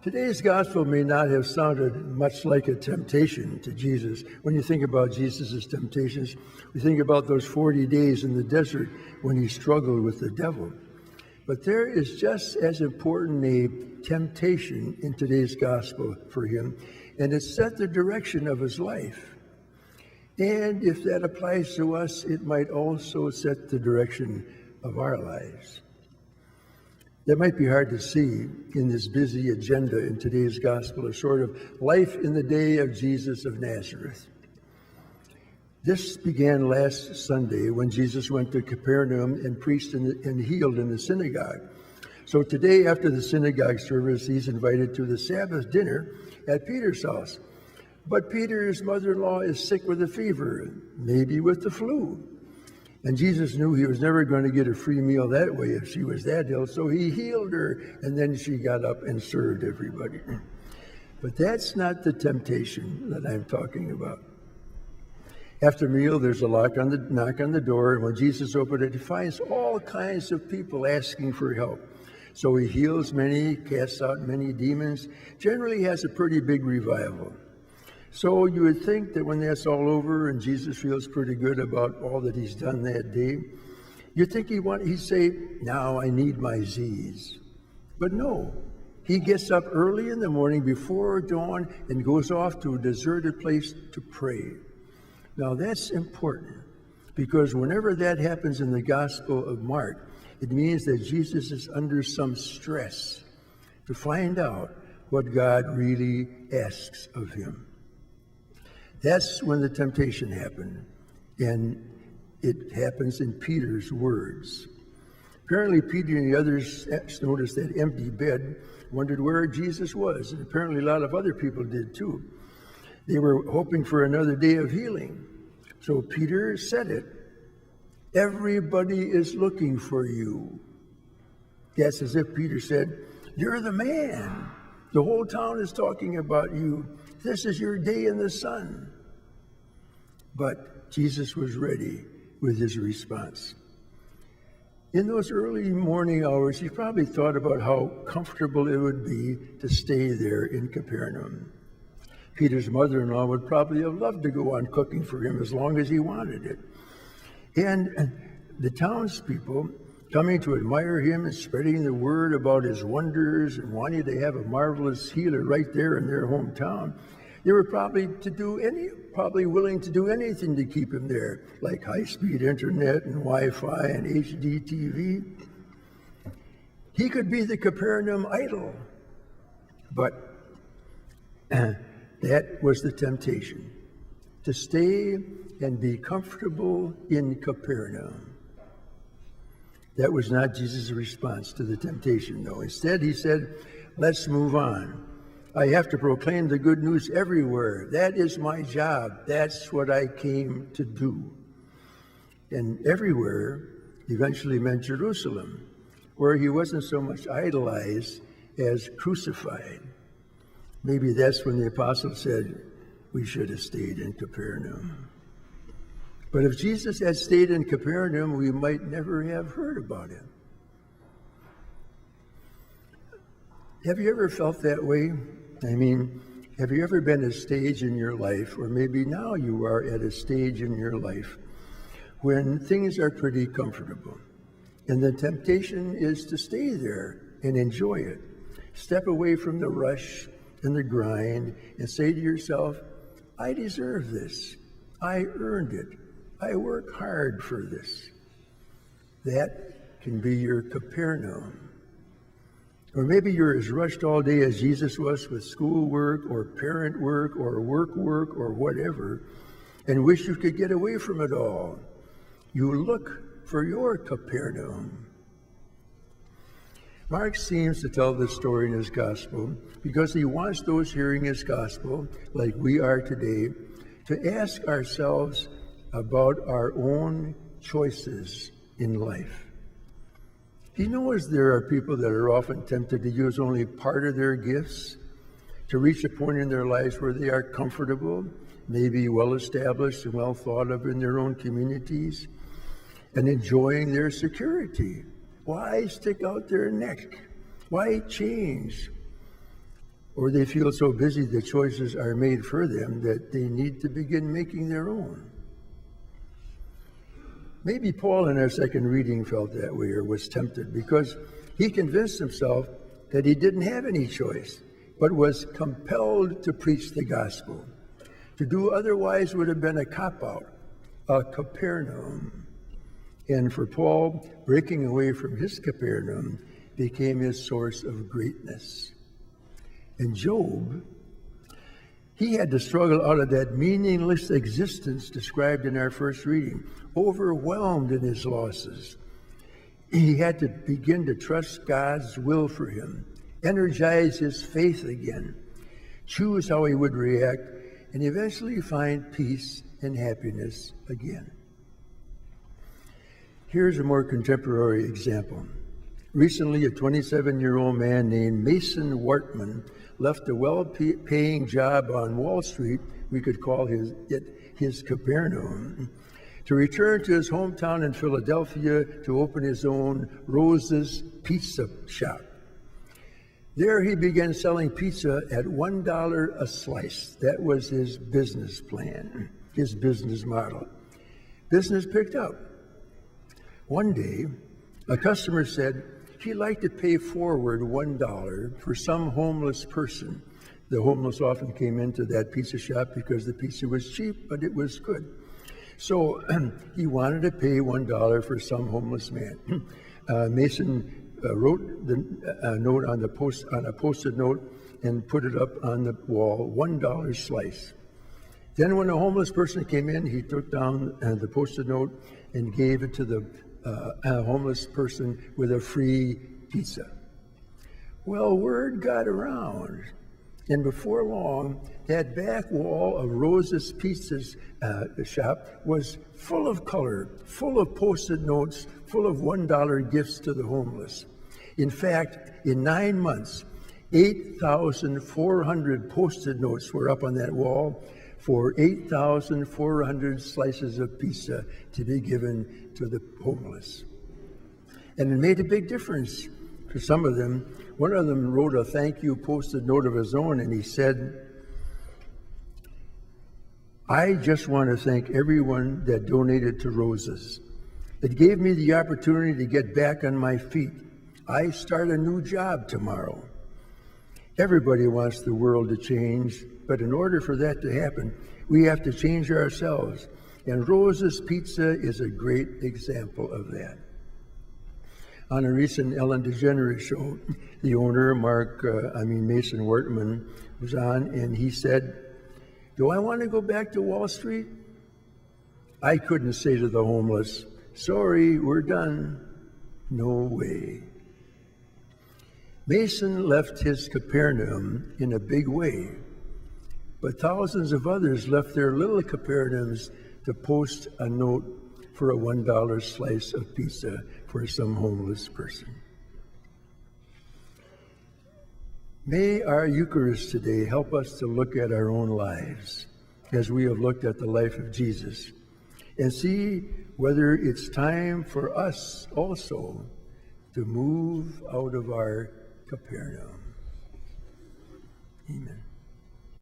Today's gospel may not have sounded much like a temptation to Jesus. When you think about Jesus' temptations, we think about those 40 days in the desert when he struggled with the devil. But there is just as important a temptation in today's gospel for him, and it set the direction of his life. And if that applies to us, it might also set the direction of our lives. That might be hard to see in this busy agenda in today's gospel, a sort of life in the day of Jesus of Nazareth. This began last Sunday when Jesus went to Capernaum and preached and healed in the synagogue. So today, after the synagogue service, he's invited to the Sabbath dinner at Peter's house. But Peter's mother-in-law is sick with a fever, maybe with the flu. And Jesus knew he was never going to get a free meal that way if she was that ill, so he healed her, and then she got up and served everybody. But that's not the temptation that I'm talking about. After meal, there's a knock on the door, and when Jesus opened it, he finds all kinds of people asking for help. So he heals many, casts out many demons, generally has a pretty big revival. So you would think that when that's all over and Jesus feels pretty good about all that he's done that day, you'd think he'd say, now I need my Z's. But no, he gets up early in the morning before dawn and goes off to a deserted place to pray. Now that's important, because whenever that happens in the Gospel of Mark, it means that Jesus is under some stress to find out what God really asks of him. That's when the temptation happened, and it happens in Peter's words. Apparently, Peter and the others noticed that empty bed, wondered where Jesus was, and apparently a lot of other people did too. They were hoping for another day of healing. So Peter said it. Everybody is looking for you. That's as if Peter said, you're the man. The whole town is talking about you. This is your day in the sun. But Jesus was ready with his response. In those early morning hours, he probably thought about how comfortable it would be to stay there in Capernaum. Peter's mother-in-law would probably have loved to go on cooking for him as long as he wanted it. And the townspeople coming to admire him and spreading the word about his wonders and wanting to have a marvelous healer right there in their hometown, they were probably willing to do anything to keep him there, like high-speed internet and Wi-Fi and HD TV. He could be the Capernaum idol, but that was the temptation, to stay and be comfortable in Capernaum. That was not Jesus' response to the temptation, though. Instead, he said, let's move on. I have to proclaim the good news everywhere. That is my job. That's what I came to do. And everywhere eventually meant Jerusalem, where he wasn't so much idolized as crucified. Maybe that's when the apostle said, we should have stayed in Capernaum. But if Jesus had stayed in Capernaum, we might never have heard about him. Have you ever felt that way? I mean, have you ever been at a stage in your life, or maybe now you are at a stage in your life, when things are pretty comfortable, and the temptation is to stay there and enjoy it. Step away from the rush and the grind and say to yourself, I deserve this. I earned it. I work hard for this. That can be your Capernaum. Or maybe you're as rushed all day as Jesus was with schoolwork or parent work or work or whatever, and wish you could get away from it all. You look for your Capernaum. Mark seems to tell this story in his gospel because he wants those hearing his gospel, like we are today, to ask ourselves about our own choices in life. He knows there are people that are often tempted to use only part of their gifts to reach a point in their lives where they are comfortable, maybe well established and well thought of in their own communities, and enjoying their security. Why stick out their neck? Why change? or they feel so busy the choices are made for them that they need to begin making their own. Maybe Paul in our second reading felt that way or was tempted because he convinced himself that he didn't have any choice, but was compelled to preach the gospel. To do otherwise would have been a cop-out, a Capernaum. And for Paul, breaking away from his Capernaum became his source of greatness. And Job, he had to struggle out of that meaningless existence described in our first reading, overwhelmed in his losses. He had to begin to trust God's will for him, energize his faith again, choose how he would react, and eventually find peace and happiness again. Here's a more contemporary example. Recently, a 27-year-old man named Mason Wartman left a well-paying job on Wall Street, we could call his Capernaum, to return to his hometown in Philadelphia to open his own Rose's Pizza Shop. There he began selling pizza at $1 a slice. That was his business plan, his business model. Business picked up. One day, a customer said he'd like to pay forward $1 for some homeless person. The homeless often came into that pizza shop because the pizza was cheap, but it was good. So he wanted to pay $1 for some homeless man. Mason wrote the note on a post-it note and put it up on the wall, $1 slice. Then when a homeless person came in, he took down the post-it note and gave it to the homeless person with a free pizza. Well, word got around, and before long, that back wall of Rose's Pizza shop was full of color, full of post-it notes, full of $1 gifts to the homeless. In fact, in 9 months, 8,400 post-it notes were up on that wall for 8,400 slices of pizza to be given to the homeless. And it made a big difference for some of them. One of them wrote a thank you post-it note of his own, and he said, "I just want to thank everyone that donated to Rose's. It gave me the opportunity to get back on my feet. I start a new job tomorrow." Everybody wants the world to change, but in order for that to happen, we have to change ourselves. And Rose's Pizza is a great example of that. On a recent Ellen DeGeneres show, the owner, Mason Wartman, was on, and he said, "Do I want to go back to Wall Street?" I couldn't say to the homeless, "Sorry, we're done." No way. Mason left his Capernaum in a big way, but thousands of others left their little Capernaums to post a note for a $1 slice of pizza for some homeless person. May our Eucharist today help us to look at our own lives as we have looked at the life of Jesus and see whether it's time for us also to move out of our Capernaum. Amen.